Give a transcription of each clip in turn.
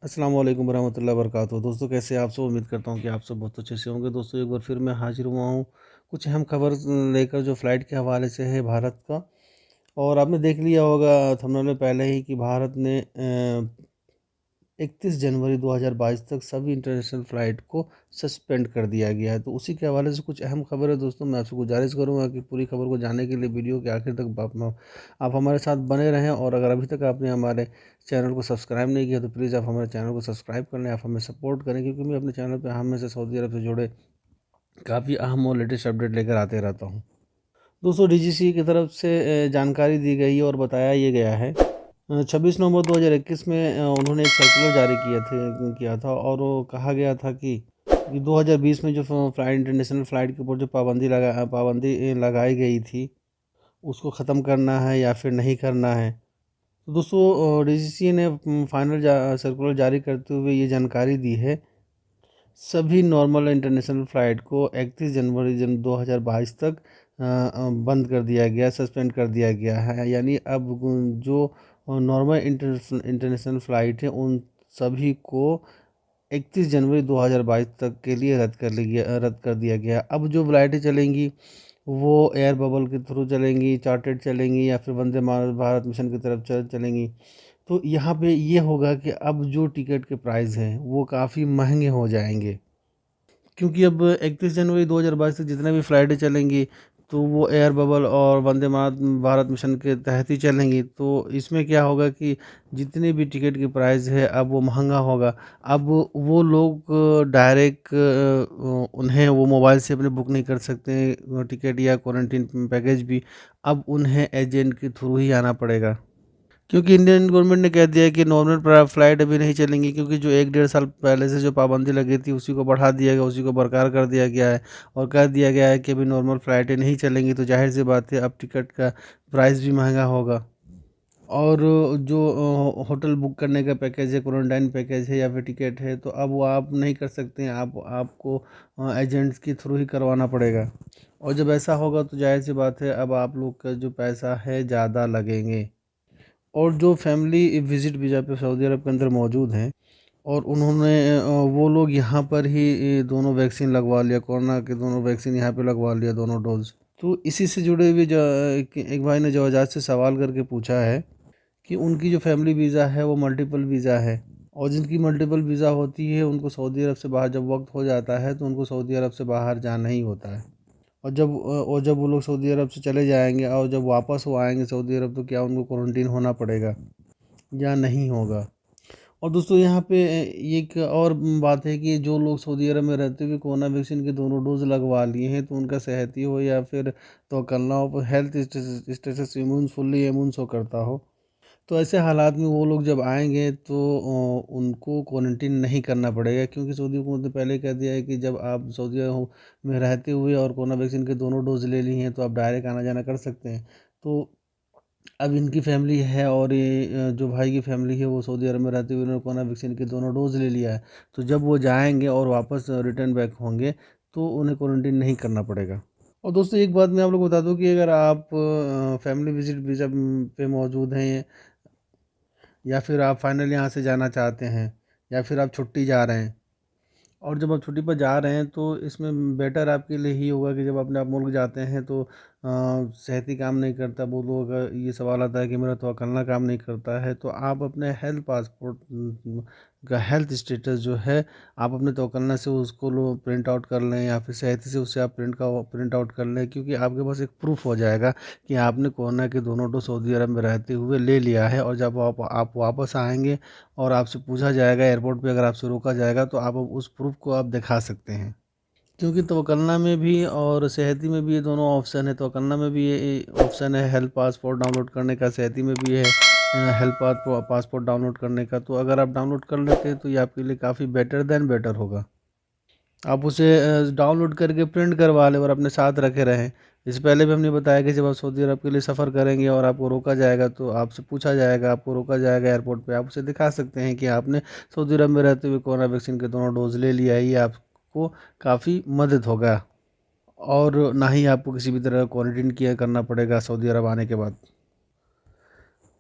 अस्सलाम वालेकुम रहमतुल्लाहि व बरकातहू। दोस्तों कैसे हैं आप सब? उम्मीद करता हूँ कि आप सब बहुत अच्छे से होंगे। दोस्तों एक बार फिर मैं हाजिर हुआ हूँ कुछ अहम खबर लेकर, जो फ़्लाइट के हवाले से है भारत का। और आपने देख लिया होगा थंबनेल में पहले ही कि भारत ने 31 जनवरी 2022 तक सभी इंटरनेशनल फ़्लाइट को सस्पेंड कर दिया गया है। तो उसी के हवाले से कुछ अहम खबर है दोस्तों। मैं आपसे गुजारिश करूँगा कि पूरी खबर को जानने के लिए वीडियो के आखिर तक आप हमारे साथ बने रहें। और अगर अभी तक आपने हमारे चैनल को सब्सक्राइब नहीं किया तो प्लीज़ आप हमारे चैनल को सब्सक्राइब कर लें, आप हमें सपोर्ट करें, क्योंकि मैं अपने चैनल पर हमेशा सऊदी अरब से जुड़े काफ़ी अहम और लेटेस्ट अपडेट लेकर आते रहता हूँ। दोस्तों डीजीसी की तरफ से जानकारी दी गई है और बताया ये गया है 26 नवंबर 2021 में उन्होंने एक सर्कुलर जारी किया था और वो कहा गया था कि 2020 में जो फ्लाइट इंटरनेशनल फ़्लाइट के ऊपर जो पाबंदी लगाई गई थी, उसको ख़त्म करना है या फिर नहीं करना है। तो दोस्तों डीजीसी ने फाइनल सर्कुलर जारी करते हुए ये जानकारी दी है। सभी नॉर्मल इंटरनेशनल फ़्लाइट को 31 जनवरी 2022 तक बंद कर दिया गया, सस्पेंड कर दिया गया है। यानी अब जो नॉर्मल इंटरनेशनल फ़्लाइट है उन सभी को 31 जनवरी 2022 तक के लिए रद्द कर दिया गया। अब जो फ़्लाइटें चलेंगी वो एयर बबल के थ्रू चलेंगी, चार्टर्ड चलेंगी या फिर वंदे भारत मिशन की तरफ चलेंगी। तो यहाँ पे ये होगा कि अब जो टिकट के प्राइस हैं वो काफ़ी महंगे हो जाएंगे, क्योंकि अब 31 जनवरी 2022 तक जितने भी फ़्लाइटें चलेंगी तो वो एयर बबल और वंदे भारत मिशन के तहत ही चलेंगी। तो इसमें क्या होगा कि जितनी भी टिकट की प्राइस है अब वो महंगा होगा। अब वो लोग डायरेक्ट उन्हें वो मोबाइल से अपने बुक नहीं कर सकते टिकट या क्वारंटीन पैकेज भी। अब उन्हें एजेंट के थ्रू ही आना पड़ेगा, क्योंकि इंडियन गवर्नमेंट ने कह दिया है कि नॉर्मल फ्लाइट अभी नहीं चलेंगी, क्योंकि जो 1 डेढ़ साल पहले से जो पाबंदी लगी थी उसी को बढ़ा दिया गया, उसी को बरकरार कर दिया गया है। और कह दिया गया है कि अभी नॉर्मल फ़्लाइटें नहीं चलेंगी, तो जाहिर सी बात है अब टिकट का प्राइस भी महंगा होगा। और जो होटल बुक करने का पैकेज है, क्वारंटाइन पैकेज है या फिर टिकट है, तो अब वो आप नहीं कर सकते हैं, आपको एजेंट्स के थ्रू ही करवाना पड़ेगा। और जब ऐसा होगा तो जाहिर सी बात है अब आप लोग का जो पैसा है ज़्यादा लगेंगे। और जो फैमिली विज़िट वीज़ा पे सऊदी अरब के अंदर मौजूद हैं और उन्होंने वो लोग यहाँ पर ही दोनों वैक्सीन लगवा लिया, कोरोना के दोनों वैक्सीन यहाँ पे लगवा लिया, दोनों डोज। तो इसी से जुड़े हुए एक भाई ने जवाजात से सवाल करके पूछा है कि उनकी जो फैमिली वीज़ा है वो मल्टीपल वीज़ा है, और जिनकी मल्टीपल वीज़ा होती है उनको सऊदी अरब से बाहर जब वक्त हो जाता है तो उनको सऊदी अरब से बाहर जाना ही होता है। और जब वो लोग सऊदी अरब से चले जाएंगे और जब वापस वो आएंगे सऊदी अरब, तो क्या उनको क्वारंटीन होना पड़ेगा या नहीं होगा? और दोस्तों यहाँ पे एक और बात है कि जो लोग सऊदी अरब में रहते हुए कोरोना वैक्सीन के दोनों डोज लगवा लिए हैं, तो उनका सेहती हो या फिर तवक्लना हो, health status immune fully immune show करता हो, तो ऐसे हालात में वो लोग जब आएंगे तो उनको क्वारंटीन नहीं करना पड़ेगा, क्योंकि सऊदी हुकूमत ने पहले कह दिया है कि जब आप में रहते हुए और कोरोना वैक्सीन के दोनों डोज ले लिए हैं तो आप डायरेक्ट आना जाना कर सकते हैं। तो अब इनकी फैमिली है और ये जो भाई की फैमिली है वो सऊदी अरब में रहते हुए उन्होंने कोरोना वैक्सीन के दोनों डोज ले लिया है। तो जब वो जाएंगे और वापस रिटर्न बैक होंगे तो उन्हें क्वारंटीन नहीं करना पड़ेगा। और दोस्तों एक बात मैं आप लोग को बता दूं कि अगर आप फैमिली विजिट वीज़ा पे मौजूद हैं या फिर आप फाइनल यहाँ से जाना चाहते हैं या फिर आप छुट्टी जा रहे हैं, और जब आप छुट्टी पर जा रहे हैं तो इसमें बेटर आपके लिए ही होगा कि जब अपने आप मुल्क जाते हैं तो सेहती काम नहीं करता, वो लोगों का ये सवाल आता है कि मेरा तवक्लना काम नहीं करता है, तो आप अपने हेल्थ पासपोर्ट का हेल्थ स्टेटस जो है आप अपने तवक्लना से उसको लो प्रिंट आउट कर लें या फिर सेहती से उससे आप प्रिंट आउट कर लें, क्योंकि आपके पास एक प्रूफ हो जाएगा कि आपने कोरोना के दोनों डोज सऊदी अरब में रहते हुए ले लिया है। और जब आप वापस आएंगे और आपसे पूछा जाएगा एयरपोर्ट पे, अगर आपसे रोका जाएगा तो आप उस प्रूफ को आप दिखा सकते हैं, क्योंकि तवक्लना में भी और सेहती में भी ये दोनों ऑप्शन है। तवक्लना में भी ये ऑप्शन है हेल्थ पासपोर्ट डाउनलोड करने का, सेहती में भी है हेल्थ पासपोर्ट डाउनलोड करने का। तो अगर आप डाउनलोड कर लेते हैं तो ये आपके लिए काफ़ी बेटर देन बेटर होगा। आप उसे डाउनलोड करके प्रिंट करवा लें और अपने साथ रखे रहें। इससे पहले भी हमने बताया कि जब आप सऊदी अरब के लिए सफ़र करेंगे और आपको रोका जाएगा तो आपसे पूछा जाएगा, आपको रोका जाएगा एयरपोर्ट पे, आप उसे दिखा सकते हैं कि आपने सऊदी अरब में रहते हुए कोरोना वैक्सीन के दोनों डोज ले लिया है। ये आपको काफ़ी मदद होगा और ना ही आपको किसी भी तरह का क्वारंटीन किया करना पड़ेगा सऊदी अरब आने के बाद।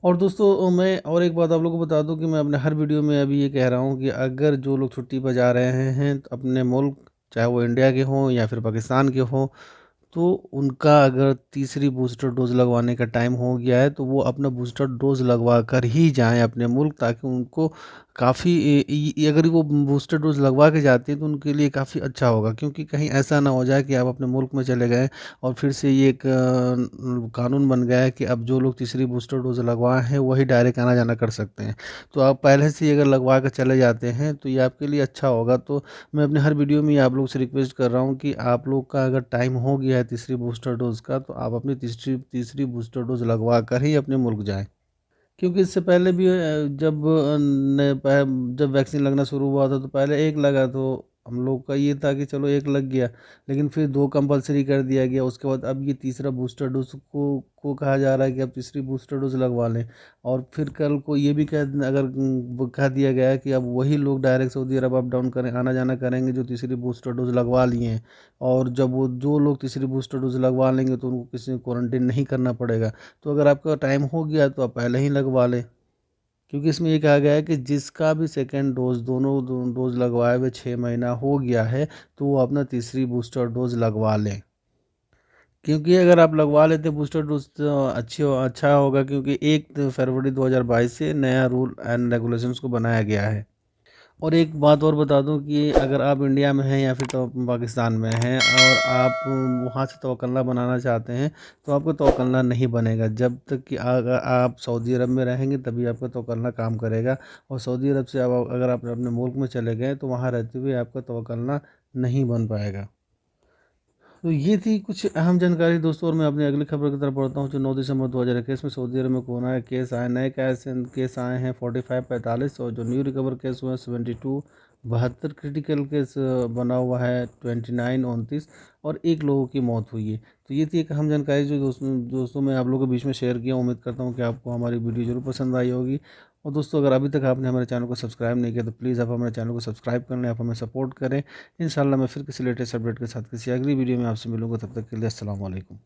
और दोस्तों मैं और एक बात आप लोगों को बता दूं कि मैं अपने हर वीडियो में अभी ये कह रहा हूं कि अगर जो लोग छुट्टी पर जा रहे हैं तो अपने मुल्क, चाहे वो इंडिया के हों या फिर पाकिस्तान के हों, तो उनका अगर तीसरी बूस्टर डोज़ लगवाने का टाइम हो गया है तो वो अपना बूस्टर डोज़ लगवा कर ही जाएँ अपने मुल्क, ताकि उनको काफ़ी अगर वो बूस्टर डोज़ लगवा के जाते हैं तो उनके लिए काफ़ी अच्छा होगा। क्योंकि कहीं ऐसा ना हो जाए कि आप अपने मुल्क में चले गए और फिर से ये एक कानून बन गया है कि अब जो लोग तीसरी बूस्टर डोज़ लगवाए हैं वही डायरेक्ट आना-जाना कर सकते हैं। तो आप पहले से ही अगर लगवा कर चले जाते हैं तो ये आपके लिए अच्छा होगा। तो मैं अपने हर वीडियो में आप लोग से रिक्वेस्ट कर रहा हूँ कि आप लोग का अगर टाइम हो गया है तीसरी बूस्टर डोज़ का, तो आप अपनी तीसरी तीसरी बूस्टर डोज़ लगवा कर ही अपने मुल्क जाएँ। क्योंकि इससे पहले भी जब वैक्सीन लगना शुरू हुआ था तो पहले एक लगा, तो हम लोग का ये था कि चलो एक लग गया, लेकिन फिर 2 कंपल्सरी कर दिया गया। उसके बाद अब ये तीसरा बूस्टर डोज़ को कहा जा रहा है कि अब तीसरी बूस्टर डोज़ लगवा लें। और फिर कल को ये भी वो कह दिया गया है कि अब वही लोग डायरेक्ट सऊदी अरब अप डाउन करें, आना-जाना करेंगे जो तीसरी बूस्टर डोज़ लगवा लिए हैं। और जब वो जो लोग तीसरी बूस्टर डोज़ लगवा लेंगे तो उनको किसी क्वारंटाइन नहीं करना पड़ेगा। तो अगर आपका टाइम हो गया तो आप पहले ही लगवा लें। क्योंकि इसमें ये कहा गया है कि जिसका भी सेकंड डोज़ दोनों डोज़ लगवाए हुए 6 महीना हो गया है तो वो अपना तीसरी बूस्टर डोज़ लगवा लें। क्योंकि अगर आप लगवा लेते बूस्टर डोज़ तो अच्छा होगा, क्योंकि 1 फरवरी 2022 से नया रूल एंड रेगुलेशंस को बनाया गया है। और एक बात और बता दूं कि अगर आप इंडिया में हैं या फिर तो पाकिस्तान में हैं और आप वहाँ से तवक्लना बनाना चाहते हैं तो आपका तवक्लना नहीं बनेगा जब तक कि अगर आप सऊदी अरब में रहेंगे, तभी आपका तवक्लना काम करेगा। और सऊदी अरब से आप अगर आप अपने मुल्क में चले गए तो वहाँ रहते हुए आपका तवक्लना नहीं बन पाएगा। तो ये थी कुछ अहम जानकारी दोस्तों, और मैं अपनी अगली खबर की तरफ बढ़ता हूँ। जो 9 दिसंबर 2021 में सऊदी अरब में कोरोना के केस आए, नए केस आए हैं 45 और जो न्यू रिकवर केस हुए हैं 72, 72 क्रिटिकल केस बना हुआ है 29 और एक लोगों की मौत हुई है। तो ये थी एक अहम जानकारी जो दोस्तों मैं आप लोगों के बीच में शेयर किया। उम्मीद करता हूँ कि आपको हमारी वीडियो जरूर पसंद आई होगी। और दोस्तों अगर अभी तक आपने हमारे चैनल को सब्सक्राइब नहीं किया तो प्लीज़ आप हमारे चैनल को सब्सक्राइब कर लें, आप हमें सपोर्ट करें। इंशाल्लाह मैं फिर किसी लेटेस्ट अपडेट के साथ किसी अगली वीडियो में आपसे मिलूंगा। तब तक के लिए अस्सलाम वालेकुम।